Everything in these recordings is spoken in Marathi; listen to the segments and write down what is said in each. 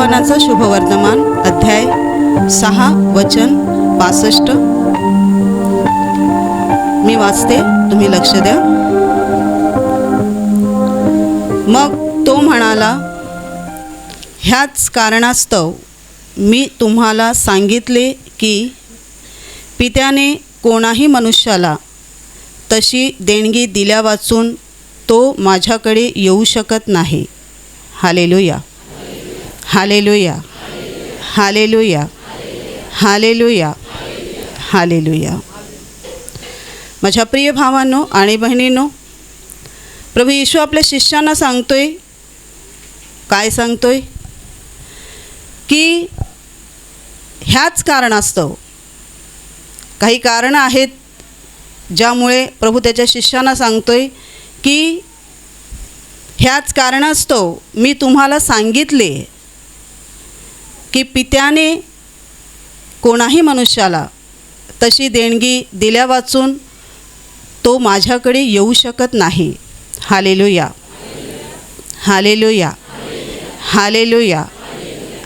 योहानाचा शुभवर्तमान अध्याय 6 वचन 65. मी वाचते, तुम्ही लक्ष द्या. मग तो म्हणाला, ह्याच कारणास्तव मी तुम्हाला सांगितले की पित्याने कोणाही मनुष्याला तशी देणगी दिल्यावाचून तो माझ्याकडे येऊ शकत नाही. Hallelujah, hallelujah, hallelujah, hallelujah, hallelujah. माझ्या प्रिय भावांनो आणि बहिणींनो, प्रभू येशू आपल्या शिष्यांना सांगतोय, काय सांगतोय की ह्याच कारणास्तव, काही कारणं आहेत ज्यामुळे प्रभू त्याच्या शिष्यांना सांगतोय की ह्याच कारणास्तव मी तुम्हाला सांगितले की पित्याने कोणाही मनुष्याला तशी देणगी दिल्यावाचून तो माझ्याकडे येऊ शकत नाही. Hallelujah, hallelujah, hallelujah,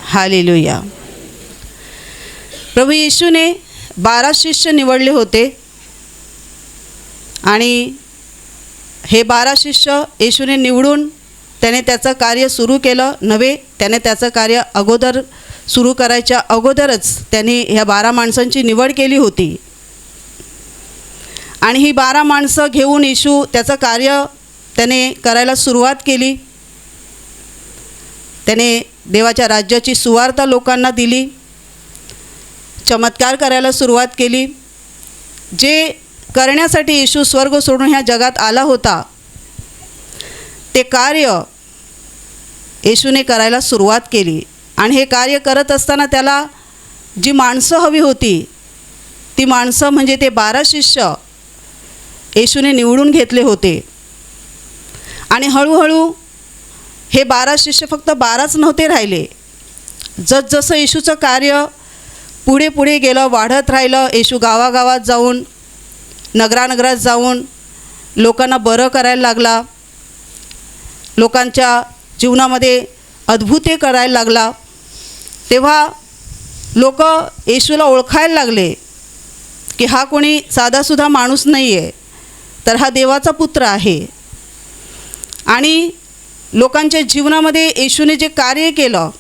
hallelujah. प्रभू येशूने 12 शिष्य निवडले होते आणि हे 12 शिष्य येशूने निवडून त्याने त्याचं कार्य सुरू केलं नव्हे. त्याने त्याचं कार्य अगोदर सुरू करायच्या अगोदरच त्यांनी ह्या 12 माणसांची निवड केली होती. आणि ही 12 माणसं घेऊन येशू त्याचं कार्य त्याने करायला सुरुवात केली. त्याने देवाच्या राज्याची सुवार्ता लोकांना दिली, चमत्कार करायला सुरुवात केली. जे करण्यासाठी येशू स्वर्ग सोडून ह्या जगात आला होता ते कार्य येशूने करायला सुरुवात केली. आणि हे कार्य करत असताना त्याला जी माणसं हवी होती ती माणसं म्हणजे ते 12 शिष्य येशूने निवडून घेतले होते. आणि हळूहळू हे 12 शिष्य फक्त 12च नव्हते राहिले. जसजसं येशूचं कार्य पुढे पुढे गेलं, वाढत राहिलं, येशू गावागावात जाऊन, नगरानगरात जाऊन लोकांना बरं करायला लागला, लोकांच्या जीवनामध्ये अद्भुते करायला लागला. तेव्हा लोक येशूला ओळखायला लागले की हा कोणी साधासुद्धा माणूस नाही आहे, तर हा देवाचा पुत्र आहे. आणि लोकांच्या जीवनामध्ये येशूने जे कार्य केलं,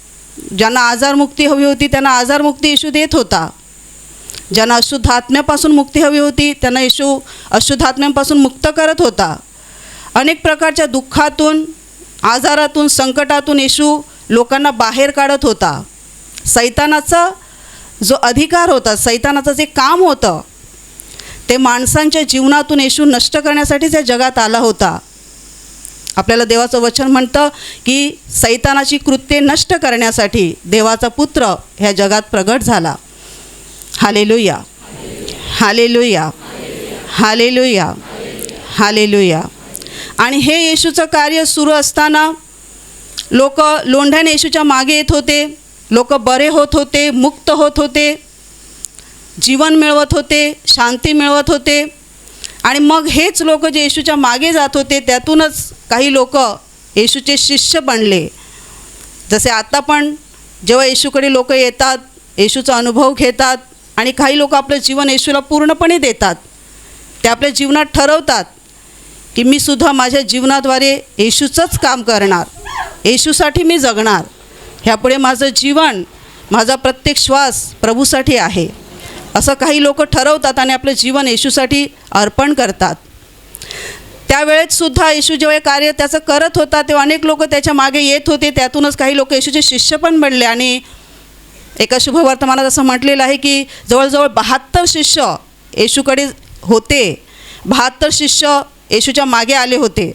ज्यांना आजारमुक्ती हवी होती त्यांना आजारमुक्ती येशू देत होता, ज्यांना अशुद्ध आत्म्यापासून मुक्ती हवी होती त्यांना येशू अशुद्ध आत्म्यांपासून मुक्त करत होता. अनेक प्रकारच्या दुःखातून, आजारातून, संकटातून येशू लोकांना बाहेर काढत होता. सैतानाचा जो अधिकार होता, सैतानाचं जे काम होतं ते माणसांच्या जीवनातून येशू नष्ट करण्यासाठीच या जगात आला होता. आपल्याला देवाचं वचन म्हणतं की सैतानाची कृत्ये नष्ट करण्यासाठी देवाचा पुत्र ह्या जगात प्रगट झाला. Hallelujah, hallelujah, hallelujah, hallelujah. आणि हे येशूचं कार्य सुरू असताना लोक लोंढ्याने येशूच्या मागे येत होते, लोक बरे होत होते, मुक्त होत होते, जीवन मिळवत होते, शांती मिळवत होते. आणि मग हेच लोक जे येशूच्या मागे जात होते त्यातूनच काही लोक येशूचे शिष्य बनले. जसे आता पण जेव्हा येशूकडे लोक येतात, येशूचा अनुभव घेतात आणि काही लोक आपलं जीवन येशूला पूर्णपणे देतात, ते आपल्या जीवनात ठरवतात की मी सुद्धा माझ्या जीवनाद्वारे येशूचंच काम करणार, येशूसाठी मी जगणार, ह्यापुढे माझं जीवन, माझा प्रत्येक श्वास प्रभूसाठी आहे, असं काही लोक ठरवतात आणि आपलं जीवन येशूसाठी अर्पण करतात. त्यावेळेससुद्धा येशू जेव्हा कार्य त्याचं करत होता तेव्हा अनेक लोक त्याच्या मागे येत होते. त्यातूनच काही लोक येशूचे शिष्य पण बनले. आणि एका शुभवर्तमानात असं म्हटलेलं आहे की जवळजवळ 72 शिष्य येशूकडे होते, 72 शिष्य येशूच्या मागे आले होते.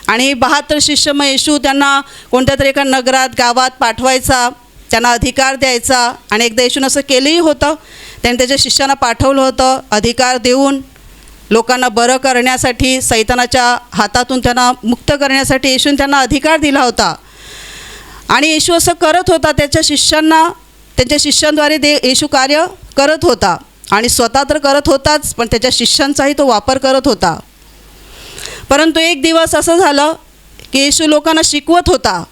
आणि 72 शिष्य मग येशू त्यांना कोणत्या तरी एका नगरात, गावात पाठवायचा, त्यांना अधिकार द्यायचा. आणि एकदा येशूनं असं केलंही होतं, त्यांनी त्याच्या शिष्यांना पाठवलं होतं अधिकार देऊन लोकांना बरं करण्यासाठी, सैतानाच्या हातातून त्यांना मुक्त करण्यासाठी येशूने त्यांना अधिकार दिला होता. आणि येशू असं करत होता, त्याच्या शिष्यांना, त्यांच्या शिष्यांद्वारे येशू कार्य करत होता. आणि स्वतः तर करत होताच, पण त्याच्या शिष्यांचाही तो वापर करत होता. परंतु एक दिवस असं झालं की येशू लोकांना शिकवत होता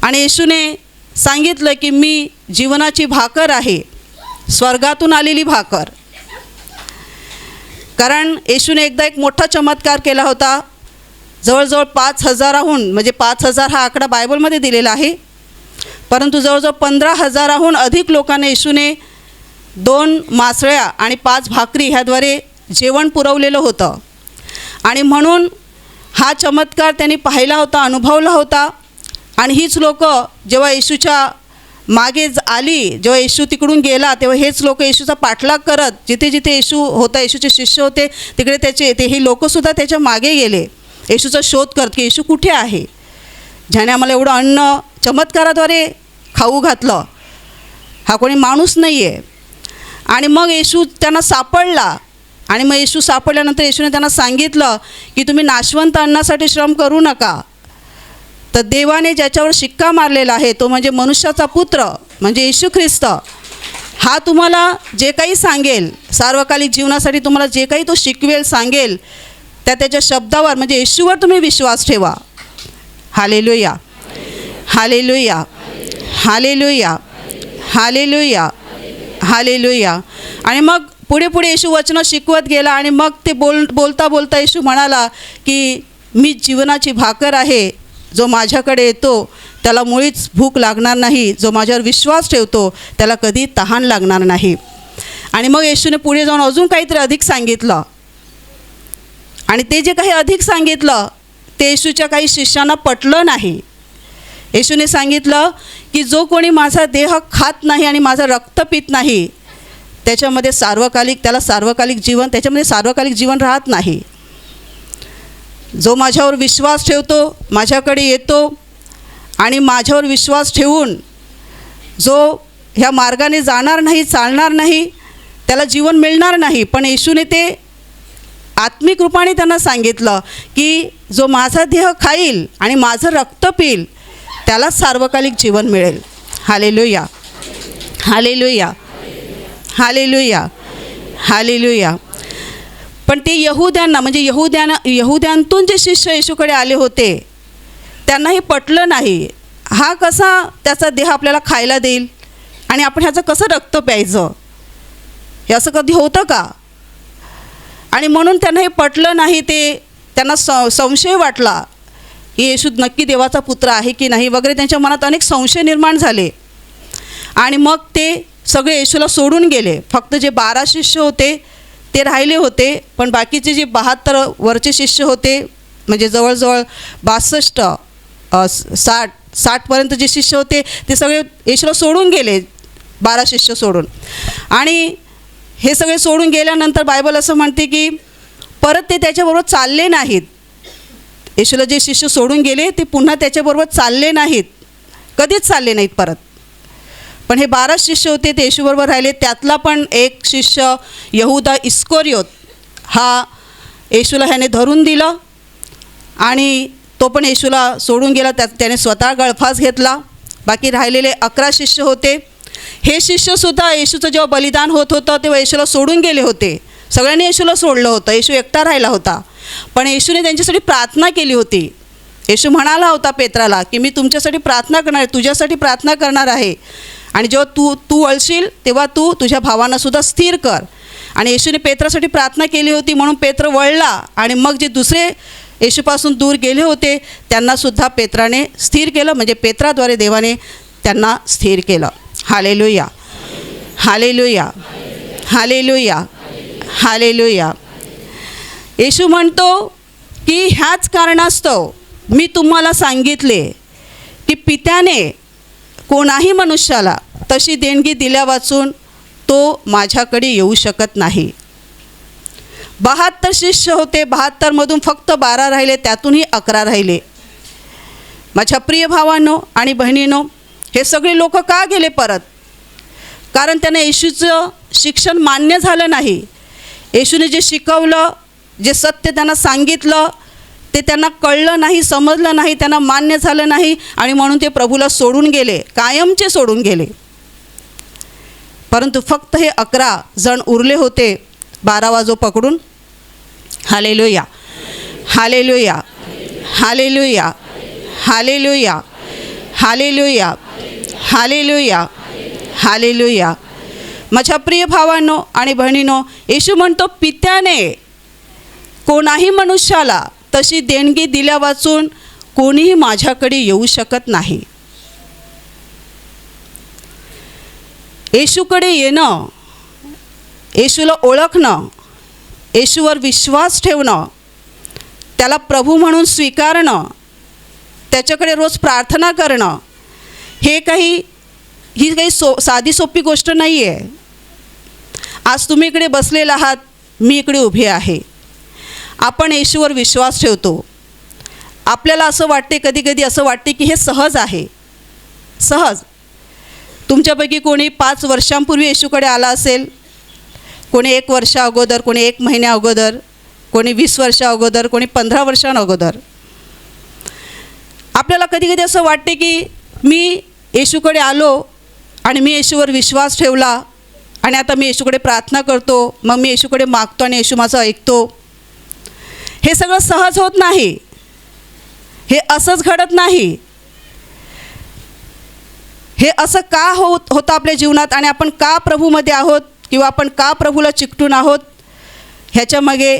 आणि येशूने सांगितलं की मी जीवनाची भाकर आहे, स्वर्गातून आलेली भाकर. कारण येशूने एकदा एक मोठा चमत्कार केला होता. जवळजवळ 5,000हून, म्हणजे 5,000 हा आकडा बायबलमध्ये दिलेला आहे, परंतु जवळजवळ 15,000हून अधिक लोकांना येशूने 2 मासळ्या आणि 5 भाकरी ह्याद्वारे जेवण पुरवलेलं होतं. आणि म्हणून हा चमत्कार त्यांनी पाहिला होता, अनुभवला होता. आणि हीच लोक जेव्हा येशूच्या मागे आली, जेव्हा येशू तिकडून गेला, तेव्हा हेच लोक येशूचा पाठलाग करत, जिथे जिथे येशू होता, येशूचे शिष्य होते, तिकडे हे लोकसुद्धा त्याच्या मागे गेले, येशूचा शोध करत की येशू कुठे आहे, ज्याने आम्हाला एवढं अन्न चमत्काराद्वारे खाऊ घातलं, हा कोणी माणूस नाही आहे. आणि मग येशू त्यांना सापडला. आणि मग येशू सापडल्यानंतर येशूने त्यांना सांगितलं की तुम्ही नाशवंत अन्नासाठी श्रम करू नका, तर देवाने ज्याच्यावर शिक्का मारलेला आहे तो म्हणजे मनुष्याचा पुत्र, म्हणजे येशू ख्रिस्त, हा तुम्हाला जे काही सांगेल, सार्वकालिक जीवनासाठी तुम्हाला जे काही तो शिकवेल, सांगेल, त्याच्या शब्दावर म्हणजे येशूवर तुम्ही विश्वास ठेवा. Hallelujah, hallelujah, hallelujah, hallelujah, hallelujah. आणि मग पुढे पुढे येशू वचनं शिकवत गेला. आणि मग ते बोलता बोलता येशू म्हणाला की मी जीवनाची भाकर आहे, जो माझ्याकडे येतो त्याला मुळीच भूक लागणार नाही, जो माझ्यावर विश्वास ठेवतो त्याला कधी तहान लागणार नाही. आणि मग येशूने पुढे जाऊन अजून काहीतरी अधिक सांगितलं. आणि ते जे काही अधिक सांगितलं ते येशूच्या काही शिष्यांना पटलं नाही. येशूने सांगितलं की जो कोणी माझा देह खात नाही आणि माझं रक्त पित नाही, त्याच्यामध्ये सार्वकालिक जीवन राहत नाही. जो माझ्यावर विश्वास ठेवतो, माझ्याकडे येतो आणि माझ्यावर विश्वास ठेवून जो ह्या मार्गाने जाणार नाही, चालणार नाही, त्याला जीवन मिळणार नाही. पण येशूने ते आत्मिक रूपाने त्यांना सांगितलं की जो माझा देह खाईल आणि माझं रक्त पिईल त्याला सार्वकालिक जीवन मिळेल. Hallelujah, hallelujah, hallelujah, hallelujah. पण ते यहूद्यांना, म्हणजे यहूद्यांतून जे शिष्य येशूकडे आले होते त्यांना हे पटलं नाही. हा कसा त्याचा देह आपल्याला खायला देईल आणि आपण ह्याचं कसं रक्त प्यायचं, हे असं कधी होतं का? आणि म्हणून त्यांना हे पटलं नाही. त्यांना संशय वाटला की येशू नक्की देवाचा पुत्र आहे की नाही वगैरे, त्यांच्या मनात अनेक संशय निर्माण झाले. आणि मग ते सगळे येशूला सोडून गेले. फक्त जे 12 शिष्य होते ते राहिले होते, पण बाकीचे जे 72 वरचे शिष्य होते, म्हणजे जवळजवळ 62 60पर्यंत जे शिष्य होते ते सगळे येशूला सोडून गेले, 12 शिष्य सोडून. आणि हे सगळे सोडून गेल्यानंतर बायबल असं म्हणते की परत ते त्याच्याबरोबर चालले नाहीत. येशूला जे शिष्य सोडून गेले ते पुन्हा त्याच्याबरोबर चालले नाहीत, कधीच चालले नाहीत परत. पण हे 12 शिष्य होते ते येशूबरोबर राहिले. त्यातला पण एक शिष्य यहूदा इस्करियोत, हा येशूला ह्याने धरून दिलं आणि तो पण येशूला सोडून गेला. त्याने स्वतः गळफास घेतला. बाकी राहिलेले 11 शिष्य होते. हे शिष्यसुद्धा येशूचं जेव्हा बलिदान होत होतं तेव्हा येशूला सोडून गेले होते. सगळ्यांनी येशूला सोडलं होतं, येशू एकटा राहिला होता. पण येशूने त्यांच्यासाठी प्रार्थना केली होती. येशू म्हणाला होता पेत्राला की मी तुमच्यासाठी प्रार्थना करणार आहे, तुझ्यासाठी प्रार्थना करणार आहे, आणि जेव्हा तू वळशील तेव्हा तू तुझ्या भावांनासुद्धा स्थिर कर. आणि येशूने पेत्रासाठी प्रार्थना केली होती म्हणून पेत्र वळला. आणि मग जे दुसरे येशूपासून दूर गेले होते त्यांनासुद्धा पेत्राने स्थिर केलं, म्हणजे पेत्राद्वारे देवाने त्यांना स्थिर केलं. Hallelujah, hallelujah, hallelujah, hallelujah. येशू म्हणतो की ह्याच कारणास्तव मी तुम्हाला सांगितले की पित्याने कोणाही मनुष्याला तशी देणगी दिल्या वाचून तो माझ्याकडे येऊ शकत नाही. 72 शिष्य होते, 72मधून फक्त 12 राहिले, त्यातूनही 11 राहिले. माझ्या प्रिय भावांनो आणि बहिणींनो, हे सगळे लोक का गेले परत? कारण त्यांना येशूचं शिक्षण मान्य झालं नाही. येशूने जे शिकवलं, जे सत्य त्यांना सांगितलं ते त्यांना कळलं नाही, समजलं नाही, त्यांना मान्य झालं नाही. आणि म्हणून ते प्रभूला सोडून गेले, कायमचे सोडून गेले. परंतु फक्त हे 11 जण उरले होते 12वा जो पकडून. Hallelujah, hallelujah, hallelujah, hallelujah, hallelujah, hallelujah, hallelujah. माझ्या प्रिय भावांनो आणि बहिणींनो, येशू म्हणतो पित्याने कोणाही मनुष्याला तशी देणगी दिल्या वाचून कोणीही माझ्याकडे येऊ शकत नाही. येशूकडे येणं, येशूला ओळखणं, येशूवर विश्वास ठेवणं, त्याला प्रभू म्हणून स्वीकारणं, त्याच्याकडे रोज प्रार्थना करणं, ही काही साधी सोपी गोष्ट नाही आहे. आज तुम्ही इकडे बसलेला आहात, मी इकडे उभी आहे. आपण येशूवर विश्वास ठेवतो. आपल्याला असं वाटते, कधी कधी असं वाटते की हे सहज आहे. सहज. तुमच्यापैकी कोणी 5 वर्षांपूर्वी येशूकडे आला असेल, कोणी 1 वर्षा अगोदर, कोणी 1 महिन्या अगोदर, कोणी 20 वर्षा अगोदर, कोणी 15 वर्षांअगोदर. आपल्याला कधी कधी असं वाटते की मी येशूकडे आलो आणि मी येशूवर विश्वास ठेवला आणि आता मी येशूकडे प्रार्थना करतो, मग मी येशूकडे मागतो आणि येशू माझं ऐकतो. हे सगळं सहज होत नाही. हे असंच घडत नाही. हे असं का होतं आपल्या जीवनात आणि आपण का प्रभूमध्ये आहोत किंवा आपण का प्रभूला चिकटून आहोत, ह्याच्यामागे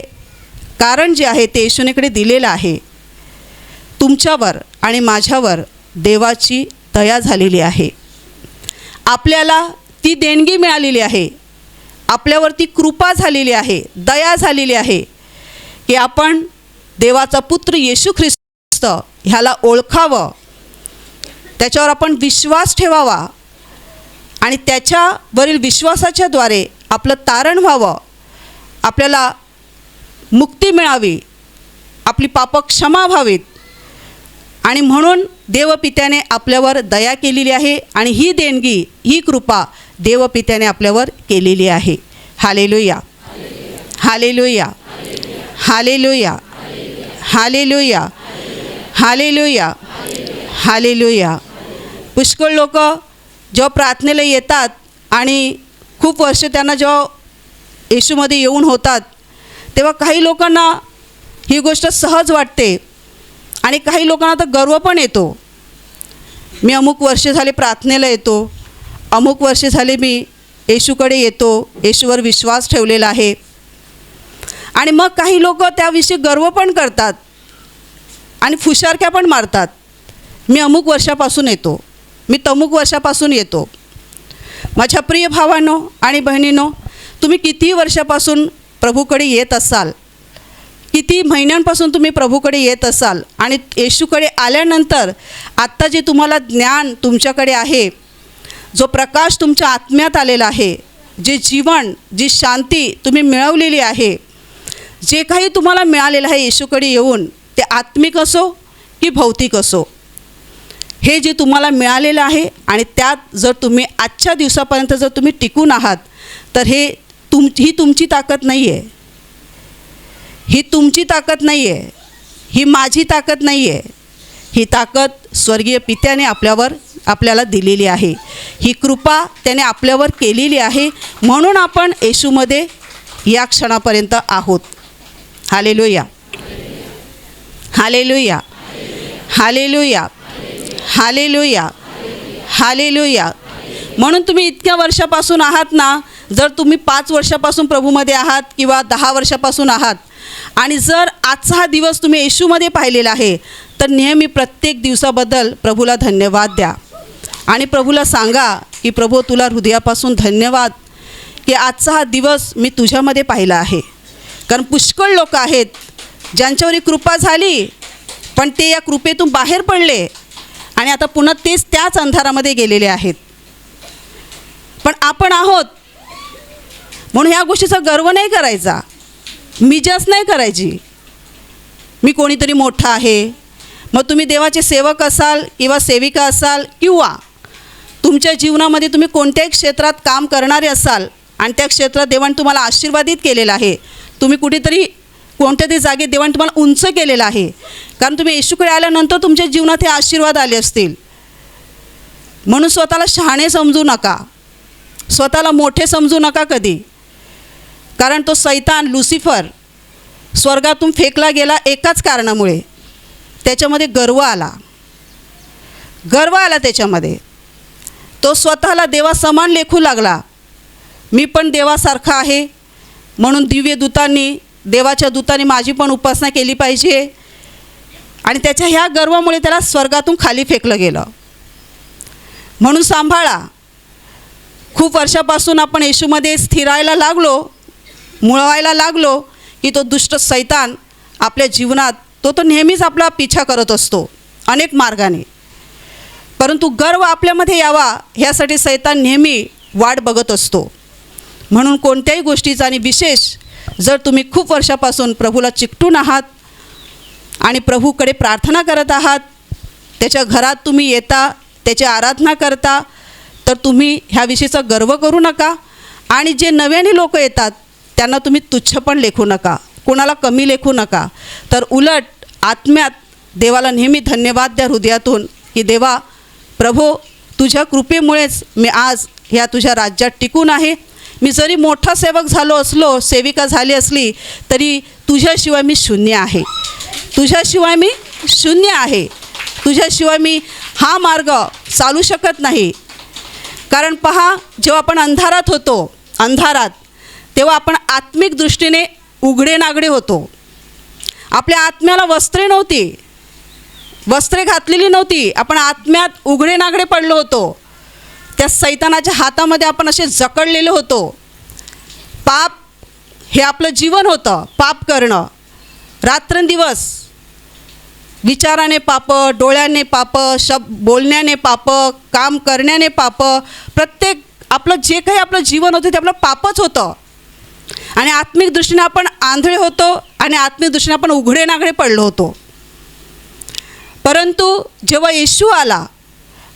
कारण जे आहे ते येशूनेकडे दिलेलं आहे. तुमच्यावर आणि माझ्यावर देवाची दया झालेली आहे. आपल्याला ती देणगी मिळालेली आहे. आपल्यावरती कृपा झालेली आहे, दया झालेली आहे की आपण देवाचा पुत्र येशू ख्रिस्त ह्याला ओळखावं, त्याच्यावर आपण विश्वास ठेवावा आणि त्याच्यावरील विश्वासाच्याद्वारे आपलं तारण व्हावं, आपल्याला मुक्ती मिळावी, आपली पापं क्षमा व्हावीत. आणि म्हणून देवपित्याने आपल्यावर दया केलेली आहे आणि ही देणगी, ही कृपा देवपित्याने आपल्यावर केलेली आहे. Hallelujah, hallelujah, hallelujah, hallelujah, hallelujah, hallelujah. पुष्कळ लोक जेव्हा प्रार्थनेला येतात आणि खूप वर्ष त्यांना जेव्हा येशूमध्ये येऊन होतात, तेव्हा काही लोकांना ही गोष्ट सहज वाटते आणि काही लोकांना तर गर्व पण येतो. मी अमुक वर्ष झाले प्रार्थनेला येतो, अमुक वर्ष झाले मी येशूकडे येतो, येशूवर विश्वास ठेवलेला आहे. आणि मग काही लोक त्याविषयी गर्व पण करतात आणि फुशारक्या पण मारतात. मी अमुक वर्षापासून येतो, मी तमुक वर्षापासून येतो. माझ्या प्रिय भावांनो आणि बहिणींनो, तुम्ही किती वर्षापासून प्रभूकडे येत असाल, किती महिन्यांपासून तुम्ही प्रभूकडे येत असाल आणि येशूकडे आल्यानंतर आत्ता जे तुम्हाला ज्ञान तुमच्याकडे आहे, जो प्रकाश तुमच्या आत्म्यात आलेला आहे, जे जीवन, जी शांती तुम्ही मिळवलेली आहे, जे काही तुम्हाला मिळालेलं आहे येशूकडे येऊन, ते आत्मिक असो की भौतिक असो, हे जे तुम्हाला मिळालेलं आहे आणि त्यात जर तुम्ही आजच्या दिवसापर्यंत जर तुम्ही टिकून आहात, तर ही तुमची ताकद नाही आहे. ही तुमची ताकद नाही आहे, ही माझी ताकद नाही आहे. ही ताकद स्वर्गीय पित्याने आपल्याला दिलेली आहे. ही कृपा त्याने आपल्यावर केलेली आहे. म्हणून आपण येशूमध्ये या क्षणापर्यंत आहोत. Hallelujah, hallelujah, hallelujah, hallelujah, hallelujah. म्हणून तुम्ही इतक्या वर्षापासून आहात ना, जर तुम्ही 5 वर्षापासून प्रभूमध्ये आहात किंवा 10 वर्षापासून आहात आणि जर आजचा हा दिवस तुम्ही येशूमध्ये पाहिलेला आहे, तर नेहमी प्रत्येक दिवसाबद्दल प्रभूला धन्यवाद द्या आणि प्रभूला सांगा की प्रभू, तुला हृदयापासून धन्यवाद की आजचा हा दिवस मी तुझ्यामध्ये पाहिला आहे. कारण पुष्कळ लोक आहेत ज्यांच्यावर कृपा झाली, पण ते या कृपेतून बाहेर पडले आणि आता पुन्हा त्याच अंधारामध्ये गेलेले आहेत. पण आपण आहोत म्हणून ह्या गोष्टीचा गर्व नाही करायचा, मिजाच नाही करायची. मी कोणीतरी मोठा आहे. मग तुम्ही देवाचे सेवक असाल किंवा सेविका असाल किंवा तुमच्या जीवनामध्ये तुम्ही कोणत्याही क्षेत्रात काम करणारे असाल आणि त्या क्षेत्रात देवाने तुम्हाला आशीर्वादित केलेलं आहे, तुम्ही कुठेतरी कोणत्या तरी जागेत देवाने तुम्हाला उंच केलेलं आहे, कारण तुम्ही येशूकडे आल्यानंतर तुमच्या जीवनात हे आशीर्वाद आले असतील. म्हणून स्वतःला शहाणे समजू नका, स्वतःला मोठे समजू नका कधी. कारण तो सैतान लुसिफर स्वर्गातून फेकला गेला एकाच कारणामुळे, त्याच्यामध्ये गर्व आला. गर्व आला त्याच्यामध्ये. तो स्वतःला देवासमान लेखू लागला. मी पण देवासारखा आहे, म्हणून दिव्य दूतांनी, देवाच्या दूतांनी माझी पण उपासना केली पाहिजे. आणि त्याच्या ह्या गर्वामुळे त्याला स्वर्गातून खाली फेकलं गेलं. म्हणून सांभाळा, खूप वर्षापासून आपण येशूमध्ये स्थिरायला लागलो, मुळवायला लागलो, की तो दुष्ट सैतान आपल्या जीवनात तो नेहमीच आपला पिछा करत असतो अनेक मार्गाने. परंतु गर्व आपल्यामध्ये यावा ह्यासाठी सैतान नेहमी वाट बघत असतो. म्हणून कोणत्याही गोष्टीचा, आणि विशेष जर तुम्ही खूप वर्षापासून प्रभूला चिकटून आहात आणि प्रभूकडे प्रार्थना करत आहात, त्याच्या घरात तुम्ही येता, त्याची आराधना करता, तर तुम्ही ह्या विषयीचा गर्व करू नका. आणि जे नव्याने लोक येतात त्यांना तुम्ही तुच्छ पण लेखू नका, कोणाला कमी लेखू नका. तर उलट आत्म्यात देवाला नेहमी धन्यवाद द्या हृदयातून, की देवा प्रभो, तुझ्या कृपेमुळेच मी आज ह्या तुझ्या राज्यात टिकून आहे. मी जरी मोठा सेवक झालो असलो, सेविका झाली असली, तरी तुझ्याशिवाय मी शून्य आहे. तुझ्याशिवाय मी शून्य आहे. तुझ्याशिवाय मी हा मार्ग चालू शकत नाही. कारण पहा, जेव्हा आपण अंधारात होतो, तेव्हा आपण आत्मिक दृष्टीने उघडे नागडे होतो. आपल्या आत्म्याला वस्त्रे नव्हती, वस्त्रे घातलेली नव्हती. आपण आत्म्यात उघडे नागडे पडलो होतो. त्या सैतानाच्या हातामध्ये आपण असे जकडलेले होतो. पाप हे आपलं जीवन होतं. पाप करणं, रात्रंदिवस विचाराने पाप, डोळ्याने पाप, बोलण्याने पाप, काम करण्याने पाप, प्रत्येक आपलं जे काही आपलं जीवन होतं ते आपलं पापच होतं. आणि आत्मिक दृष्टीने आपण आंधळे होतो आणि आत्मिक दृष्टीने आपण उघडे नागडे पडलो होतो. परंतु जेव्हा येशू आला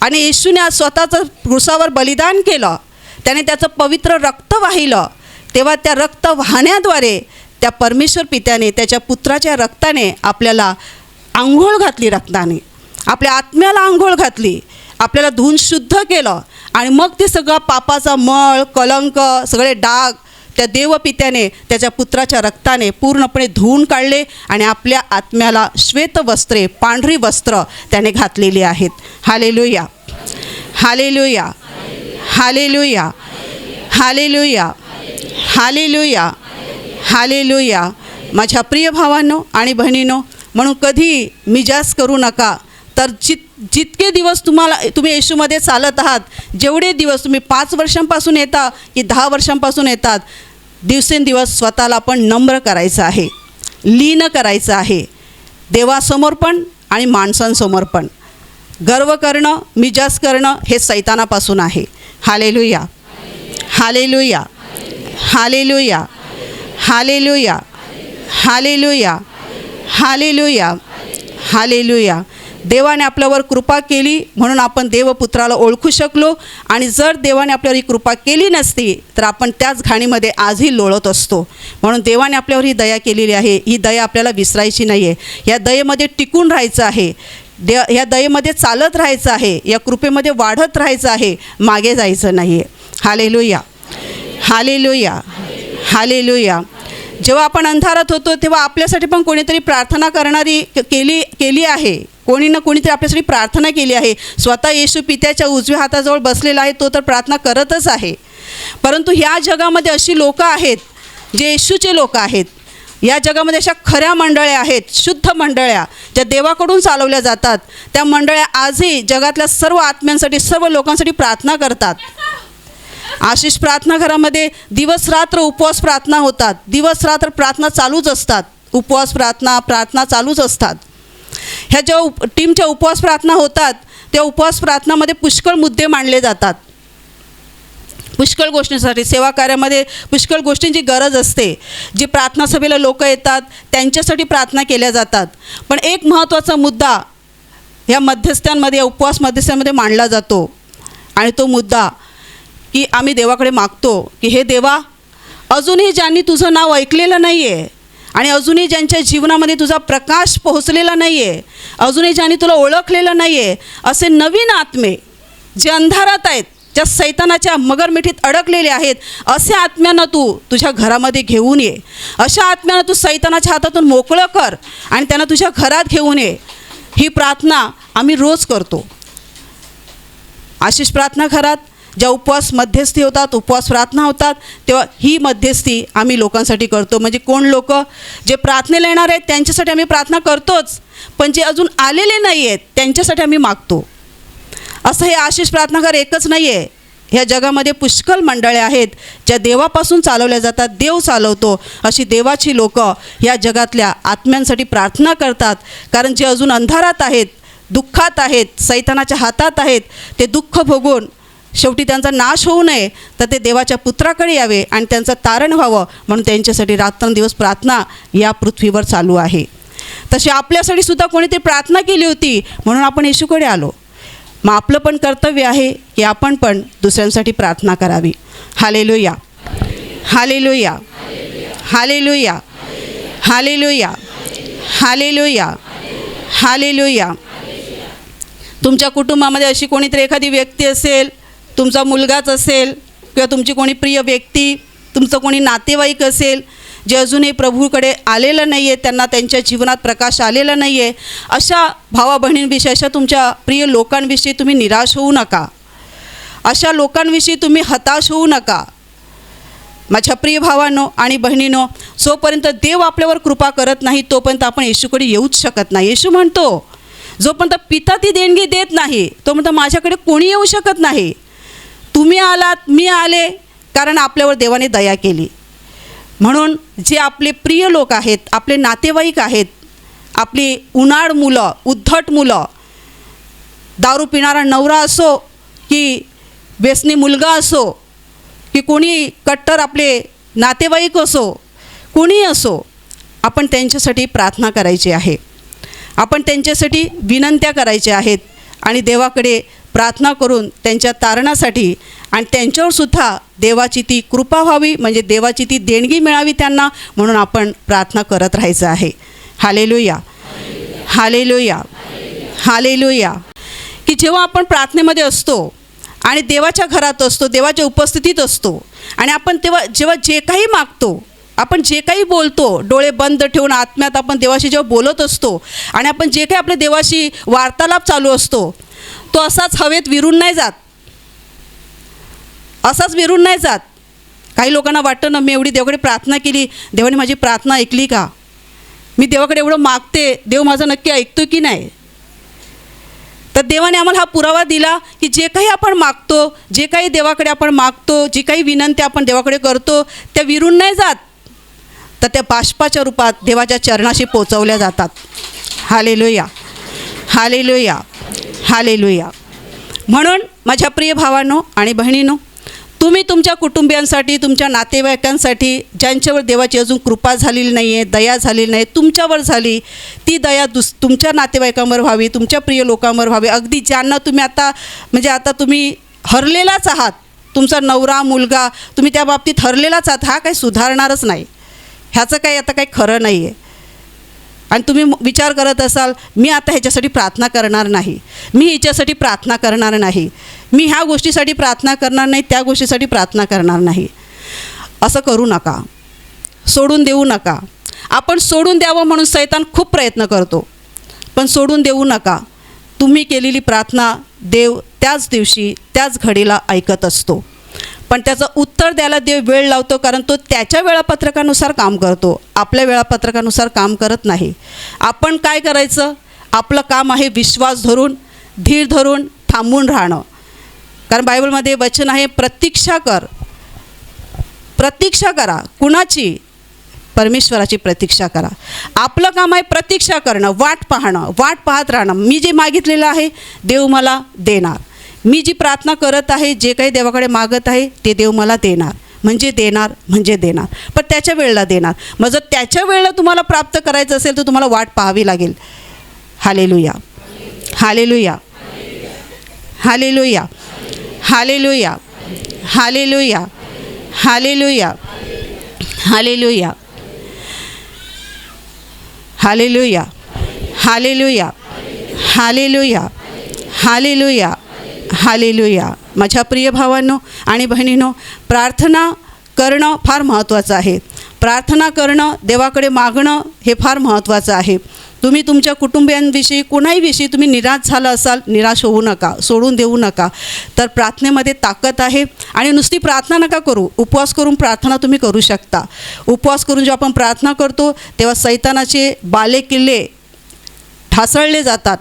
आणि येशूने स्वतःचं क्रूसावर बलिदान केलं, त्याने त्याचं पवित्र रक्त वाहिलं, तेव्हा त्या रक्त वाहण्याद्वारे त्या परमेश्वर पित्याने त्याच्या पुत्राच्या रक्ताने आपल्याला आंघोळ घातली. रक्ताने आपल्या आत्म्याला आंघोळ घातली, आपल्याला धुवून शुद्ध केलं. आणि मग ते सगळं पापाचा मळ, कलंक, सगळे डाग त्या देवपित्याने त्याच्या पुत्राच्या रक्ताने पूर्णपणे धुवून काढले. आणि आपल्या आत्म्याला श्वेत वस्त्रे, पांढरी वस्त्र त्याने घातलेली आहेत. Hallelujah, hallelujah, hallelujah, hallelujah, hallelujah, hallelujah. माझ्या प्रिय भावांनो आणि बहिणींनो, म्हणून कधी मिजाज करू नका. तर जितके दिवस तुम्ही येशूमध्ये चालत आहात, जेवढे दिवस तुम्ही 5 वर्षांपासून येता की 10 वर्षांपासून येतात, दिवसेंदिवस स्वतःला पण नम्र करायचं आहे, लीन करायचं आहे, देवासमोर पण आणि माणसांसमोर पण. गर्व करणं, मिजाज करणं हे सैतानापासून आहे. Hallelujah, hallelujah, hallelujah, hallelujah, hallelujah, hallelujah, hallelujah. देवाने आपल्यावर कृपा केली म्हणून आपण देवपुत्राला ओळखू शकलो. आणि जर देवाने आपल्यावर ही कृपा केली नसती तर आपण त्याच घाणीमध्ये आजही लोळत असतो. म्हणून देवाने आपल्यावर ही दया केलेली आहे. ही दया आपल्याला विसरायची नाही आहे. या दयेमध्ये टिकून राहायचं आहे, या दयेमध्ये चालत राहायचं आहे, या कृपेमध्ये वाढत राहायचं आहे, मागे जायचं नाही आहे. Hallelujah, hallelujah, hallelujah. जेव्हा आपण अंधारात होतो तेव्हा आपल्यासाठी पण कोणीतरी प्रार्थना करणारी केली आहे. कोणी ना कोणीतरी आपल्यासाठी प्रार्थना केली आहे. स्वतः येशू पित्याच्या उजव्या हाताजवळ बसलेला आहे, तो तर प्रार्थना करतच आहे. परंतु ह्या जगामध्ये अशी लोकं आहेत जे येशूचे लोक आहेत. या जगामध्ये अशा खऱ्या मंडळ्या आहेत, शुद्ध मंडळ्या, ज्या देवाकडून चालवल्या जातात. त्या मंडळ्या आजही जगातल्या सर्व आत्म्यांसाठी, सर्व लोकांसाठी प्रार्थना करतात. आशिष प्रार्थना घरामध्ये दिवस रात्र उपवास प्रार्थना होतात. दिवस रात्र प्रार्थना चालूच असतात. उपवास प्रार्थना चालूच असतात. ह्या जेव्हा टीमच्या उपवास प्रार्थना होतात त्या उपवास प्रार्थनामध्ये पुष्कळ मुद्दे मांडले जातात. पुष्कळ गोष्टींसाठी, सेवा कार्यामध्ये पुष्कळ गोष्टींची गरज असते. जी प्रार्थना सभेला लोक येतात त्यांच्यासाठी प्रार्थना केल्या जातात. पण एक महत्त्वाचा मुद्दा ह्या मध्यस्थांमध्ये, या उपवास मध्यस्थांमध्ये मांडला जातो. आणि तो मुद्दा की आम्ही देवाकडे मागतो की हे देवा, अजूनही ज्यांनी तुझं नाव ऐकलेलं नाही आहे आणि अजूनही ज्यांच्या जीवनामध्ये तुझा प्रकाश पोहोचलेला नाही आहे, अजूनही ज्यांनी तुला ओळखलेलं नाही आहे, असे नवीन आत्मे जे अंधारात आहेत, ज्या सैतानाच्या मगरमिठीत अडकलेले आहेत, अशा आत्म्यांना तू तुझ्या घरामध्ये घेऊन ये. अशा आत्म्यांना तू सैतानाच्या हातातून मोकळं कर आणि त्यांना तुझ्या घरात घेऊन ये. ही प्रार्थना आम्ही रोज करतो. आशिष प्रार्थना घरात ज्या उपवास मध्यस्थी होतात, उपवास प्रार्थना होतात, तेव्हा ही मध्यस्थी आम्ही लोकांसाठी करतो. म्हणजे कोण लोक जे प्रार्थनेला येणार आहेत त्यांच्यासाठी आम्ही प्रार्थना करतोच, पण जे अजून आलेले नाही आहेत त्यांच्यासाठी आम्ही मागतो. असं हे आशिष प्रार्थना घर एकच नाही आहे. ह्या जगामध्ये पुष्कळ मंडळे आहेत ज्या देवापासून चालवल्या जातात, देव चालवतो. अशी देवाची लोकं ह्या जगातल्या आत्म्यांसाठी प्रार्थना करतात. कारण जे अजून अंधारात आहेत, दुःखात आहेत, सैतानाच्या हातात आहेत, ते दुःख भोगून शेवटी त्यांचा नाश होऊ नये तर ते देवाच्या पुत्राकडे यावे आणि त्यांचं तारण व्हावं, म्हणून त्यांच्यासाठी रात्रंदिवस प्रार्थना या पृथ्वीवर चालू आहे. तशी आपल्यासाठी सुद्धा कोणीतरी प्रार्थना केली होती, म्हणून आपण येशूकडे आलो. मग आपलं पण कर्तव्य आहे की आपण पण दुसऱ्यांसाठी प्रार्थना करावी. Hallelujah, hallelujah, hallelujah, hallelujah, hallelujah, hallelujah. तुमच्या कुटुंबामध्ये अशी कोणीतरी एखादी व्यक्ती असेल, तुमचा मुलगाच असेल किंवा तुमची कोणी प्रिय व्यक्ती, तुमचं कोणी नातेवाईक असेल जे अजूनही प्रभूकडे आलेलं नाही आहे, त्यांना त्यांच्या जीवनात प्रकाश आलेला नाही आहे, अशा भावा बहिणींविषयी, अशा तुमच्या प्रिय लोकांविषयी तुम्ही निराश होऊ नका. अशा लोकांविषयी तुम्ही हताश होऊ नका. माझ्या प्रिय भावांनो आणि बहिणींनो, जोपर्यंत देव आपल्यावर कृपा करत नाही तोपर्यंत आपण येशूकडे येऊच शकत नाही. येशू म्हणतो, जोपर्यंत पिता ती देणगी देत नाही तोपर्यंत माझ्याकडे कोणी येऊ शकत नाही. तुम्ही आलात, मी आले, कारण आपल्यावर देवाने दया केली. म्हणून जे आपले प्रिय लोक आहेत, आपले नातेवाईक आहेत, आपली उन्हाळ मुलं, उद्धट मुलं, दारू पिणारा नवरा असो की व्यसनी मुलगा असो की कोणी कट्टर आपले नातेवाईक असो, कोणी असो, आपण त्यांच्यासाठी प्रार्थना करायची आहे. आपण त्यांच्यासाठी विनंत्या करायच्या आहेत आणि देवाकडे प्रार्थना करून त्यांच्या तारणासाठी आणि त्यांच्यावरसुद्धा देवाची ती कृपा व्हावी, म्हणजे देवाची ती देणगी मिळावी त्यांना, म्हणून आपण प्रार्थना करत राहायचं आहे. Hallelujah, hallelujah, hallelujah. की जेव्हा आपण प्रार्थनेमध्ये असतो आणि देवाच्या घरात असतो, देवाच्या उपस्थितीत असतो आणि आपण तेव्हा जेव्हा जे काही मागतो, आपण जे काही बोलतो, डोळे बंद ठेवून आत्म्यात आपण देवाशी जेव्हा बोलत असतो आणि आपण जे काही आपल्या देवाशी वार्तालाप चालू असतो, तो असाच हवेत विरून नाही जात, असाच विरून नाही जात. काही लोकांना वाटतं ना, मी एवढी देवाकडे प्रार्थना केली, देवाने माझी प्रार्थना ऐकली का? मी देवाकडे एवढं मागते, देव माझं नक्की ऐकतो की नाही? तर देवाने आम्हाला हा पुरावा दिला की जे काही आपण मागतो, जे काही देवाकडे आपण मागतो, जी काही विनंती आपण देवाकडे करतो, त्या विरून नाही जात, तर त्या बाष्पाच्या रूपात देवाच्या चरणाशी पोचवल्या जातात. Hallelujah, hallelujah, hallelujah. म्हणून माझ्या प्रिय भावांनो आणि बहिणींनो, तुम्ही तुमच्या कुटुंबियांसाठी, तुमच्या नातेवाईकांसाठी, ज्यांच्यावर देवाची अजून कृपा झालेली नाही आहे, दया झालेली नाही, तुमच्यावर झाली, ती दया तुमच्या नातेवाईकांवर व्हावी, तुमच्या प्रिय लोकांवर व्हावी. अगदी ज्यांना तुम्ही आता तुम्ही हरलेलाच आहात, तुमचा नवरा, मुलगा, तुम्ही त्या बाबतीत हरलेलाच आहात, हा काही सुधारणारच नाही, ह्याचं काही आता काही खरं नाही आहे. आणि तुम्ही विचार करत असाल, मी आता ह्याच्यासाठी प्रार्थना करणार नाही, मी हिच्यासाठी प्रार्थना करणार नाही, मी ह्या गोष्टीसाठी प्रार्थना करणार नाही, त्या गोष्टीसाठी प्रार्थना करणार नाही. असं करू नका, सोडून देऊ नका. आपण सोडून द्यावं म्हणून सैतान खूप प्रयत्न करतो, पण सोडून देऊ नका. तुम्ही केलेली प्रार्थना देव त्याच दिवशी, त्याच घडीला ऐकत असतो, पण त्याचं उत्तर द्यायला देव वेळ लावतो, कारण तो त्याच्या वेळापत्रकानुसार काम करतो, आपल्या वेळापत्रकानुसार काम करत नाही. आपण काय करायचं? आपलं काम आहे विश्वास धरून, धीर धरून, थांबून राहणं. कारण बायबलमध्ये वचन आहे, प्रतीक्षा कर, प्रतीक्षा करा. कुणाची? परमेश्वराची प्रतीक्षा करा. आपलं काम आहे प्रतीक्षा करणं, वाट पाहणं, वाट पाहत राहणं. मी जे मागितलेलं आहे देव मला देणार, मी जी प्रार्थना करत आहे, जे काही देवाकडे मागत आहे ते देव मला देणार, म्हणजे देणार, पण त्याच्या वेळेला देणार. मग जर त्याच्या वेळेला तुम्हाला प्राप्त करायचं असेल तर तुम्हाला वाट पाहावी लागेल. Hallelujah, hallelujah, hallelujah, hallelujah, hallelujah, hallelujah, hallelujah, hallelujah, hallelujah, hallelujah, hallelujah, hallelujah. माझ्या प्रिय भावांनो आणि बहिणींनो, प्रार्थना करणं फार महत्त्वाचं आहे. प्रार्थना करणं, देवाकडे मागणं हे फार महत्त्वाचं आहे. तुम्ही तुमच्या कुटुंबियांविषयी कोणाहीविषयी तुम्ही निराश झाला असाल, निराश होऊ नका, सोडून देऊ नका. तर प्रार्थनेमध्ये ताकद आहे. आणि नुसती प्रार्थना नका करू, उपवास करून प्रार्थना तुम्ही करू शकता. उपवास करून जेव्हा आपण प्रार्थना करतो तेव्हा सैतानाचे बाले किल्ले ढासळले जातात,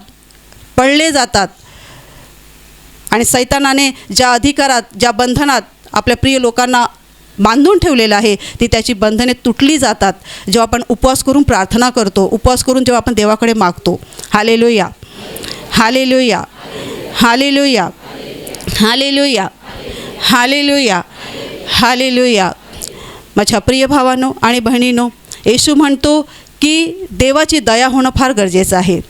पडले जातात. आणि सैतानाने ज्या अधिकारात, ज्या बंधनात आपल्या प्रिय लोकांना बांधून ठेवलेलं आहे ती त्याची बंधने तुटली जातात जेव्हा आपण उपवास करून प्रार्थना करतो, उपवास करून जेव्हा आपण देवाकडे मागतो. Hallelujah, hallelujah, hallelujah, hallelujah, hallelujah, hallelujah. माझ्या प्रिय भावांनो आणि बहिणींनो, येशू म्हणतो की देवाची दया होणं फार गरजेचं आहे.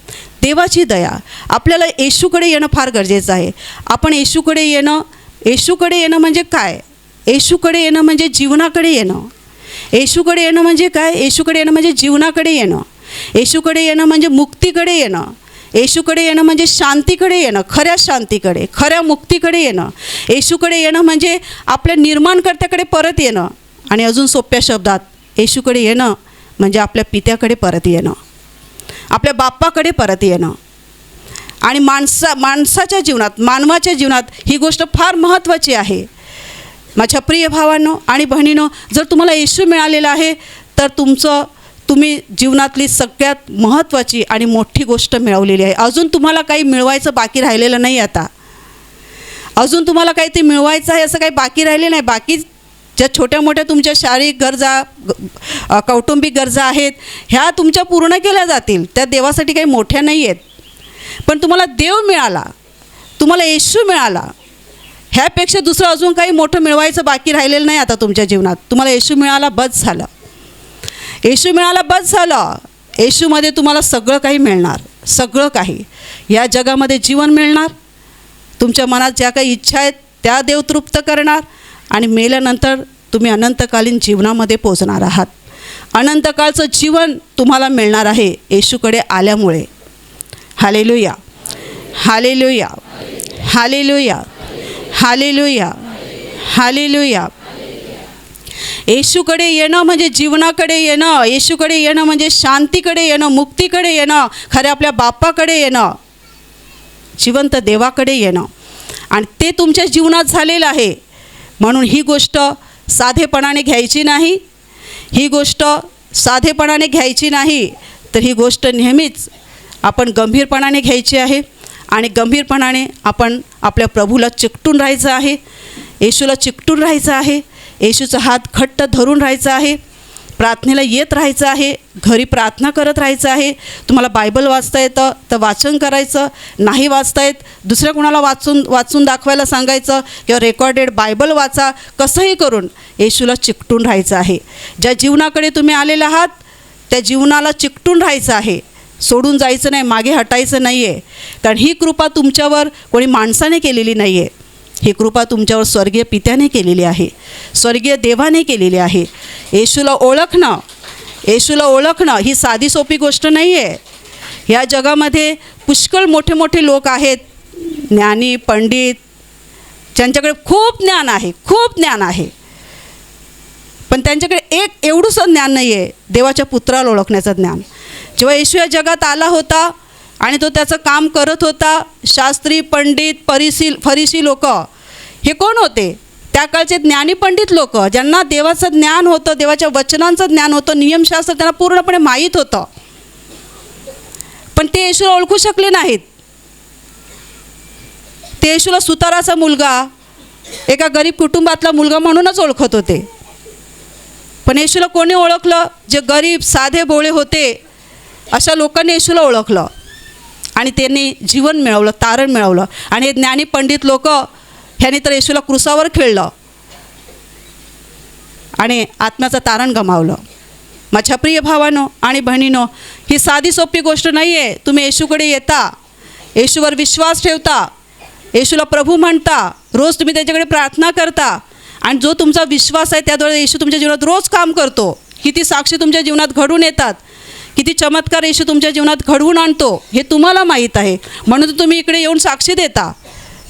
देवाची दया, आपल्याला येशूकडे येणं फार गरजेचं आहे. आपण येशूकडे येणं म्हणजे काय? येशूकडे येणं म्हणजे जीवनाकडे येणं. येशूकडे येणं म्हणजे काय? येशूकडे येणं म्हणजे जीवनाकडे येणं. येशूकडे येणं म्हणजे मुक्तीकडे येणं. येशूकडे येणं म्हणजे शांतीकडे येणं, खऱ्या शांतीकडे, खऱ्या मुक्तीकडे येणं. येशूकडे येणं म्हणजे आपल्या निर्माणकर्त्याकडे परत येणं. आणि अजून सोप्या शब्दात, येशूकडे येणं म्हणजे आपल्या पित्याकडे परत येणं, आपल्या बाप्पाकडे परत येणं. आणि माणसाच्या जीवनात, मानवाच्या जीवनात ही गोष्ट फार महत्त्वाची आहे. माझ्या प्रिय भावांनो आणि बहिणींनो, जर तुम्हाला येशू मिळालेला आहे तर तुम्ही जीवनातली सगळ्यात महत्त्वाची आणि मोठी गोष्ट मिळवलेली आहे. अजून तुम्हाला काही मिळवायचं बाकी राहिलेलं नाही. आता अजून तुम्हाला काही ते मिळवायचं आहे असं काही बाकी राहिले नाही. बाकी ज्या छोट्या मोठ्या तुमच्या शारीरिक गरजा, कौटुंबिक गरजा आहेत, ह्या तुमच्या पूर्ण केल्या जातील. त्या देवासाठी काही मोठ्या नाही आहेत. पण तुम्हाला देव मिळाला, तुम्हाला येशू मिळाला, ह्यापेक्षा दुसरं अजून काही मोठं मिळवायचं बाकी राहिलेलं नाही. आता तुमच्या जीवनात तुम्हाला येशू मिळाला, बस झालं. येशू मिळाला, बस झालं. येशूमध्ये तुम्हाला सगळं काही मिळणार, सगळं काही. या जगामध्ये जीवन मिळणार, तुमच्या मनात ज्या काही इच्छा आहेत त्या देव तृप्त करणार. आणि मेल्यानंतर तुम्ही अनंतकालीन जीवनामध्ये पोचणार आहात. अनंतकाळचं जीवन तुम्हाला मिळणार आहे येशूकडे आल्यामुळे. Hallelujah, hallelujah, hallelujah, hallelujah, hallelujah. येशूकडे येणं म्हणजे जीवनाकडे येणं. येशूकडे येणं म्हणजे शांतीकडे येणं, मुक्तीकडे येणं, खऱ्या आपल्या बाप्पाकडे येणं, जिवंत देवाकडे येणं. आणि ते तुमच्या जीवनात झालेलं आहे. म्हणून ही गोष्ट साधेपणाने घ्यायची नाही. ही गोष्ट साधेपणाने घ्यायची नाही, तर ही गोष्ट नेहमीच आपण गंभीरपणाने घ्यायची आहे. आणि गंभीरपणाने आपण आपल्या प्रभूला चिकटून राहायचं आहे, येशूला चिकटून राहायचं आहे, येशूचा हात घट्ट धरून राहायचं आहे, प्रार्थनेला येत राहायचं आहे, घरी प्रार्थना करत राहायचं आहे. तुम्हाला बायबल वाचता येतं तर वाचन करायचं, नाही वाचता येत दुसऱ्या कोणाला वाचून दाखवायला सांगायचं किंवा रेकॉर्डेड बायबल वाचा. कसंही करून येशूला चिकटून राहायचं आहे. ज्या जीवनाकडे तुम्ही आलेले आहात त्या जीवनाला चिकटून राहायचं आहे, सोडून जायचं नाही, मागे हटायचं नाही आहे. कारण ही कृपा तुमच्यावर कोणी माणसाने केलेली नाही आहे. ही कृपा तुमच्यावर स्वर्गीय पित्याने केलेली आहे, स्वर्गीय देवाने केलेली आहे. येशूला ओळखणं ही साधी सोपी गोष्ट नाही आहे. या जगामध्ये पुष्कळ मोठे मोठे लोक आहेत, ज्ञानी पंडित, ज्यांच्याकडे खूप ज्ञान आहे, पण त्यांच्याकडे एवढंसं ज्ञान नाही आहे, देवाच्या पुत्राला ओळखण्याचं ज्ञान. जेव्हा येशू या जगात आला होता आणि तो त्याचं काम करत होता, शास्त्री, पंडित, फरीसी लोक हे कोण होते? त्या काळचे ज्ञानी पंडित लोक, ज्यांना देवाचं ज्ञान होतं, देवाच्या वचनांचं ज्ञान होतं, नियमशास्त्र त्यांना पूर्णपणे माहीत होतं. पण ते येशूला ओळखू शकले नाहीत. ते येशूला सुताराचा मुलगा, एका गरीब कुटुंबातला मुलगा म्हणूनच ओळखत होते. पण येशूला कोणी ओळखलं? जे गरीब साधे भोळे होते अशा लोकांनी येशूला ओळखलं आणि त्यांनी जीवन मिळवलं, तारण मिळवलं. आणि हे ज्ञानी पंडित लोक ह्याने तर येशूला क्रूसावर खेळलं आणि आत्म्याचं तारण गमावलं. माझ्या प्रिय भावांनो आणि बहिणींनो, ही साधी सोपी गोष्ट नाही आहे. तुम्ही येशूकडे येता, येशूवर विश्वास ठेवता, येशूला प्रभू म्हणता, रोज तुम्ही त्याच्याकडे प्रार्थना करता आणि जो तुमचा विश्वास आहे त्याद्वारे येशू तुमच्या जीवनात रोज काम करतो. किती साक्षी तुमच्या जीवनात घडून येतात, किती चमत्कार येशू तुमच्या जीवनात घडवून आणतो हे तुम्हाला माहीत आहे. म्हणून तुम्ही इकडे येऊन साक्षी देता,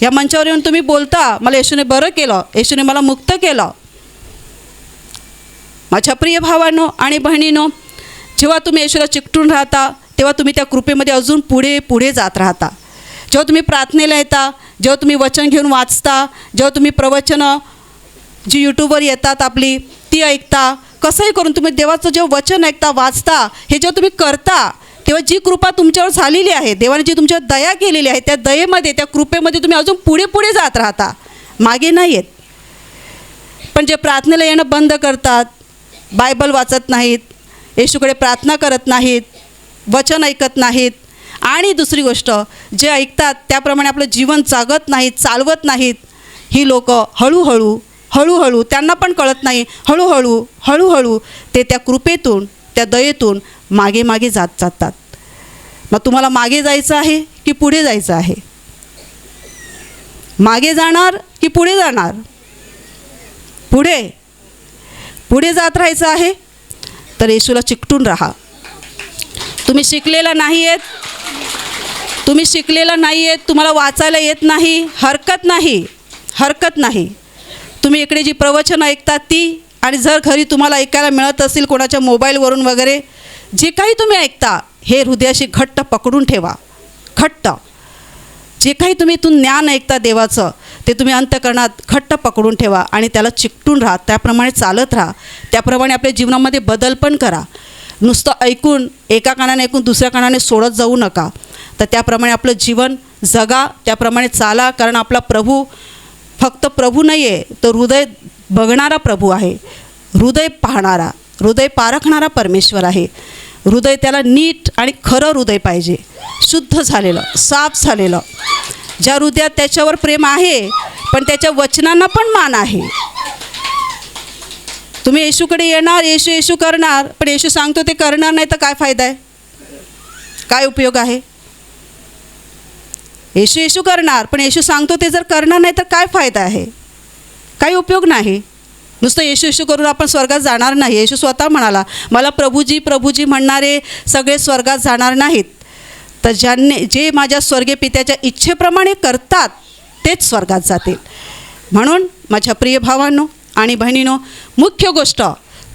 या मंचावर येऊन तुम्ही बोलता, मला येशूने बरं केलं, येशूने मला मुक्त केलं. माझ्या प्रिय भावांनो आणि बहिणींनो, जेव्हा तुम्ही येशूला चिकटून राहता तेव्हा तुम्ही त्या कृपेमध्ये अजून पुढे पुढे जात राहता. जेव्हा तुम्ही प्रार्थनेला येता, जेव्हा तुम्ही वचन घेऊन वाचता, जेव्हा तुम्ही प्रवचनं जी यूट्यूबवर येतात आपली ती ऐकता, कसंही करून तुम्ही देवाचं जेव्हा वचन ऐकता, वाचता, हे जेव्हा तुम्ही करता तेव्हा जी कृपा तुमच्यावर झालेली आहे, देवाने जी तुमच्यावर दया केलेली आहे, त्या दयेमध्ये, त्या कृपेमध्ये तुम्ही अजून पुढे पुढे जात राहता, मागे नाही येत. पण जे प्रार्थनेला येणं बंद करतात, बायबल वाचत नाहीत, येशूकडे प्रार्थना करत नाहीत, वचन ऐकत नाहीत, आणि दुसरी गोष्ट जे ऐकतात त्याप्रमाणे आपलं जीवन जागत नाहीत, चालवत नाहीत, ही लोकं हळूहळू त्यांना पण कळत नाही, हळूहळू ते त्या कृपेतून, त्या दयेतून मागे मागे जातात. मग तुम्हाला मागे जायचं आहे की पुढे जायचं आहे? मागे जाणार की पुढे जाणार? पुढे जात राहायचं आहे तर येशूला चिकटून राहा. तुम्ही शिकलेला नाही आहेत, तुम्हाला वाचायला येत नाही, हरकत नाही. तुम्ही इकडे जी प्रवचनं ऐकतात ती, आणि जर घरी तुम्हाला ऐकायला मिळत असेल कोणाच्या मोबाईलवरून वगैरे, जे काही तुम्ही ऐकता हे हृदयाशी घट्ट पकडून ठेवा. जे काही तुम्ही इथून ज्ञान ऐकता देवाचं, ते तुम्ही अंतःकरणात घट्ट पकडून ठेवा आणि त्याला चिकटून राहा, त्याप्रमाणे चालत राहा, त्याप्रमाणे आपल्या जीवनामध्ये बदल पण करा. नुसतं ऐकून, एका कानाने ऐकून दुसऱ्या कानाने सोडत जाऊ नका, तर त्याप्रमाणे आपलं जीवन जगा, त्याप्रमाणे चाला. कारण आपला प्रभू फक्त प्रभू नाही आहे, तो हृदय बघणारा प्रभू आहे, हृदय पाहणारा, हृदय पारखणारा परमेश्वर आहे. हृदय त्याला नीट आणि खरं हृदय पाहिजे, शुद्ध झालेलं, साफ झालेलं, ज्या हृदयात त्याच्यावर प्रेम आहे पण त्याच्या वचनांना पण मान आहे. तुम्ही येशूकडे येणार, येशू करणार, पण येशू सांगतो ते करणार नाही तर काय फायदा आहे? काय उपयोग आहे? येशू करणार, पण येशू सांगतो ते जर करणार नाही तर काय फायदा आहे? काही उपयोग नाही. नुसतं येशू करून आपण स्वर्गात जाणार नाही. येशू स्वतः म्हणाला, मला प्रभूजी म्हणणारे सगळे स्वर्गात जाणार नाहीत, तर जे माझ्या स्वर्गीय पित्याच्या इच्छेप्रमाणे करतात तेच स्वर्गात जातील. म्हणून माझ्या प्रिय भावांनो आणि बहिणींनो, मुख्य गोष्ट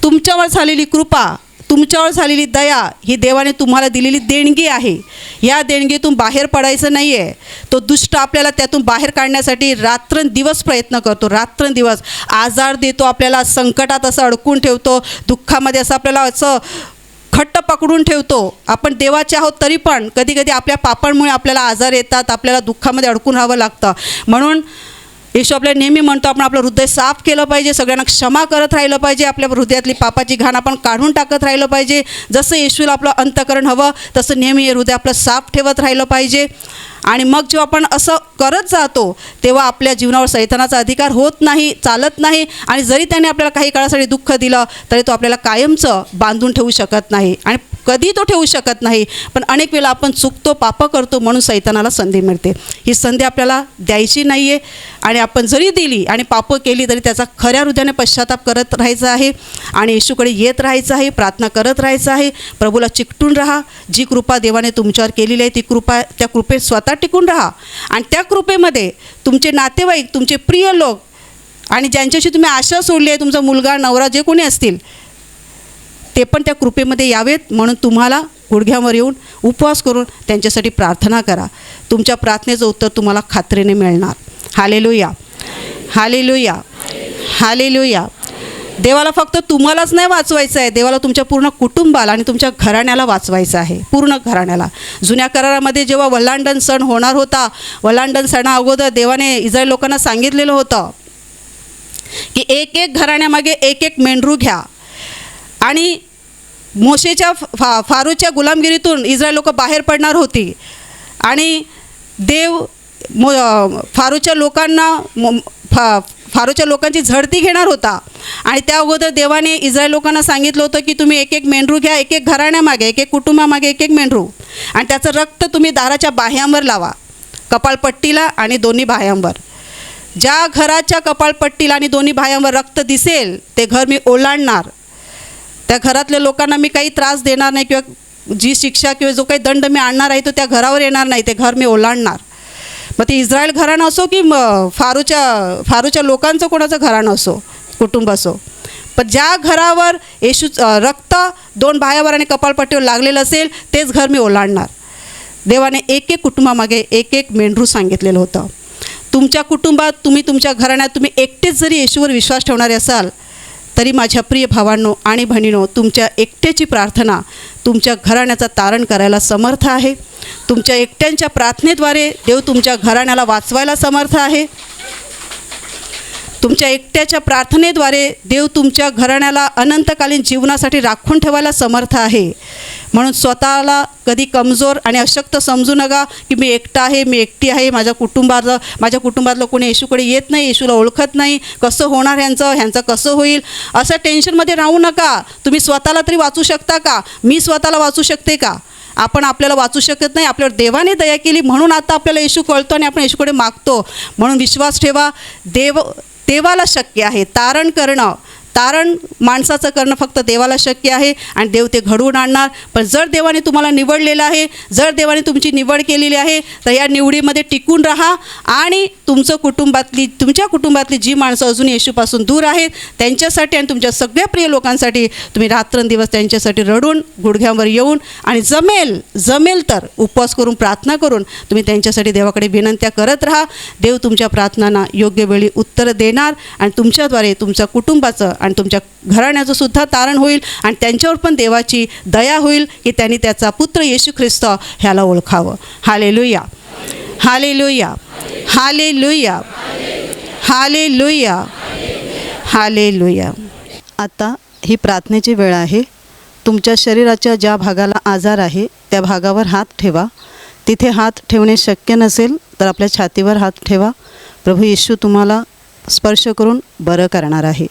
तुमच्यावर झालेली कृपा, तुमच्यावर झालेली दया ही देवाने तुम्हाला दिलेली देणगी आहे. या देणगीतून बाहेर पडायचं नाही आहे. तो दुष्ट आपल्याला त्यातून बाहेर काढण्यासाठी रात्रंदिवस प्रयत्न करतो, रात्रंदिवस आजार देतो, आपल्याला संकटात असं अडकून ठेवतो, दुःखामध्ये असं आपल्याला असं घट्ट पकडून ठेवतो. आपण देवाचे आहोत तरी पण कधी कधी आपल्या पापांमुळे आपल्याला आजार येतात, आपल्याला दुःखामध्ये अडकून राहावं लागतं. म्हणून येशू आपल्याला नेहमी म्हणतो आपण आपलं हृदय साफ केलं पाहिजे, सगळ्यांना क्षमा करत राहिलं पाहिजे, आपल्या हृदयातली पापाची घाण आपण काढून टाकत राहिलं पाहिजे. जसं येशूला आपलं अंतःकरण हवं तसं नेहमी हे हृदय आपलं साफ ठेवत राहिलं पाहिजे. आणि मग जेव्हा आपण असं करत जातो तेव्हा आपल्या जीवनावर सैतानाचा अधिकार होत नाही, चालत नाही. आणि जरी त्याने आपल्याला काही काळासाठी दुःख दिलं तरी तो आपल्याला कायमचं बांधून ठेवू शकत नाही आणि कधी तो ठेवू शकत नाही. पण अनेक वेळा आपण चुकतो, पापं करतो, म्हणून सैतानाला संधी मिळते. ही संधी आपल्याला द्यायची नाही आहे. आणि आपण जरी दिली आणि पापं केली तरी त्याचा खऱ्या हृदयाने पश्चाताप करत राहायचा आहे आणि येशूकडे येत राहायचं आहे, प्रार्थना करत राहायचं आहे. प्रभूला चिकटून राहा. जी कृपा देवाने तुमच्यावर केलेली आहे ती कृपा, त्या कृपेत स्वतः टिकून राहा. आणि त्या कृपेमध्ये तुमचे नातेवाईक, तुमचे प्रिय लोक आणि ज्यांच्याशी तुम्ही आशा सोडली आहे, तुमचा मुलगा, नवरा, जे कोणी असतील ते पण त्या कृपेमध्ये यावेत. म्हणून तुम्हाला गुडघ्यावर येऊन उपवास करून त्यांच्यासाठी प्रार्थना करा. तुमच्या प्रार्थनेचं उत्तर तुम्हाला खात्रीने मिळणार. Hallelujah, hallelujah, hallelujah. देवाला फक्त तुम्हालाच नाही वाचवायचं आहे, देवाला तुमच्या पूर्ण कुटुंबाला आणि तुमच्या घराण्याला वाचवायचं आहे, पूर्ण घराण्याला. जुन्या करारामध्ये जेव्हा वल्हांडण सण होणार होता, वल्हांडण सणा अगोदर देवाने इस्रायल लोकांना सांगितलेलं होतं की एक एक घराण्यामागे एक एक मेंढरू घ्या. आणि मोशेच्या फारूच्या गुलामगिरीतून इस्रायल लोक बाहेर पडणार होती आणि देव फारूच्या लोकांची झडती घेणार होता. आणि त्या अगोदर देवाने इस्रायल लोकांना सांगितलं होतं की तुम्ही एक एक मेंढरू घ्या, एक एक घराण्यामागे, एक एक कुटुंबामागे एक एक मेंढरू, आणि त्याचं रक्त तुम्ही दाराच्या बाह्यांवर लावा, कपाळपट्टीला आणि दोन्ही बाह्यांवर. ज्या घराच्या कपाळपट्टीला आणि दोन्ही बाह्यांवर रक्त दिसेल ते घर मी ओलांडणार. त्या घरातल्या लोकांना मी काही त्रास देणार नाही किंवा जी शिक्षा किंवा जो काही दंड मी आणणार आहे तो त्या घरावर येणार नाही, ते घर मी ओलांडणार. मग ते इस्रायल घराणं असो की फारूच्या लोकांचं कोणाचं घराणं असो, कुटुंब असो, पण ज्या घरावर येशू रक्त 2 बाह्यावर आणि कपाळपट्टीवर लागलेलं असेल तेच घर मी ओलांडणार. देवाने एक एक कुटुंबामागे एक एक मेंढरू सांगितलेलं होतं. तुमच्या कुटुंबात, तुम्ही तुमच्या घराण्यात तुम्ही एकटेच जरी येशूवर विश्वास ठेवणारे असाल तरी माझ्या प्रिय भावांनो आणि बहिणींनो, तुमच्या एकट्याची प्रार्थना तुमच्या घराण्याचा तारण करायला समर्थ आहे. तुमच्या एकट्यांच्या प्रार्थनेद्वारे देव तुमच्या घराण्याला वाचवायला समर्थ आहे. तुमच्या एकट्याच्या प्रार्थनेद्वारे देव तुमच्या घराण्याला अनंतकालीन जीवनासाठी राखून ठेवायला समर्थ आहे. म्हणून स्वतःला कधी कमजोर आणि अशक्त समजू नका की मी एकटा आहे, मी एकटी आहे, माझ्या कुटुंबातलं कोणी येशूकडे येत नाही, येशूला ओळखत नाही, कसं होणार ह्यांचं कसं होईल, असं टेन्शनमध्ये राहू नका. तुम्ही स्वतःला तरी वाचू शकता का? मी स्वतःला वाचू शकते का? आपण आपल्याला वाचू शकत नाही. आपल्यावर देवाने दया केली म्हणून आता आपल्याला येशू कळतो आणि आपण येशूकडे मागतो. म्हणून विश्वास ठेवा, देवाला शक्य आहे तारण करणं. तारण माणसाचं करणं फक्त देवाला शक्य आहे आणि देव ते घडवून आणणार. पण जर देवाने तुम्हाला निवडलेलं आहे, जर देवाने तुमची निवड केलेली आहे तर या निवडीमध्ये टिकून राहा आणि तुमच्या कुटुंबातली जी माणसं अजून येशूपासून दूर आहेत त्यांच्यासाठी आणि तुमच्या सगळ्या प्रिय लोकांसाठी तुम्ही रात्रंदिवस त्यांच्यासाठी रडून गुडघ्यावर येऊन आणि जमेल तर उपवास करून प्रार्थना करून तुम्ही त्यांच्यासाठी देवाकडे विनंत्या करत राहा. देव तुमच्या प्रार्थनांना योग्य वेळी उत्तर देणार आणि तुमच्याद्वारे तुमच्या कुटुंबाचं आणि तुमच्या घराण्याचं सुद्धा तारण होईल आणि त्यांच्यावर पण देवाची दया होईल की त्यांनी त्याचा पुत्र येशू ख्रिस्त ह्याला ओळखावं. Hallelujah, hallelujah, hallelujah, hallelujah, hallelujah. आता ही प्रार्थनेची वेळ आहे. तुमच्या शरीराच्या ज्या भागाला आजार आहे त्या भागावर हात ठेवा. तिथे हात ठेवणे शक्य नसेल तर आपल्या छातीवर हात ठेवा. प्रभू येशू तुम्हाला स्पर्श करून बरं करणार आहे.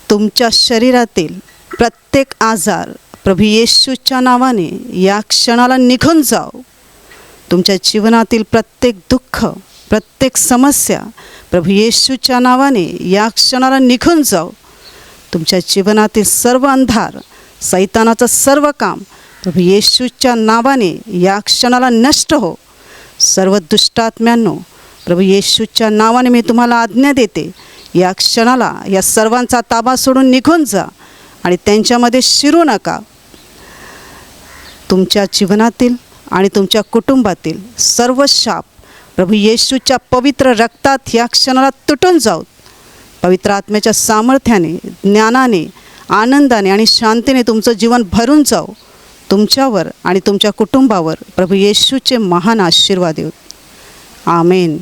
तुमच्या शरीरातील प्रत्येक आजार प्रभू येशूच्या नावाने या क्षणाला निघून जाओ. तुमच्या जीवनातील प्रत्येक दुःख, प्रत्येक समस्या प्रभू येशूच्या नावाने या क्षणाला निघून जाओ. तुमच्या जीवनातील सर्व अंधार, सैतानाचं सर्व काम प्रभू येशूच्या नावाने या क्षणाला नष्ट हो. सर्व दुष्टात्म्यांनो प्रभू येशूच्या नावाने मी तुम्हाला आज्ञा देते, या क्षणाला या सर्वांचा ताबा सोडून निघून जा आणि त्यांच्यामध्ये शिरू नका. तुमच्या जीवनातील आणि तुमच्या कुटुंबातील सर्व शाप प्रभू येशूच्या पवित्र रक्तात या क्षणाला तुटून जाऊत. पवित्र आत्म्याच्या सामर्थ्याने, ज्ञानाने, आनंदाने आणि शांतीने तुमचं जीवन भरून जाऊ. तुमच्यावर आणि तुमच्या कुटुंबावर प्रभू येशूचे महान आशीर्वाद देऊ. आमेन.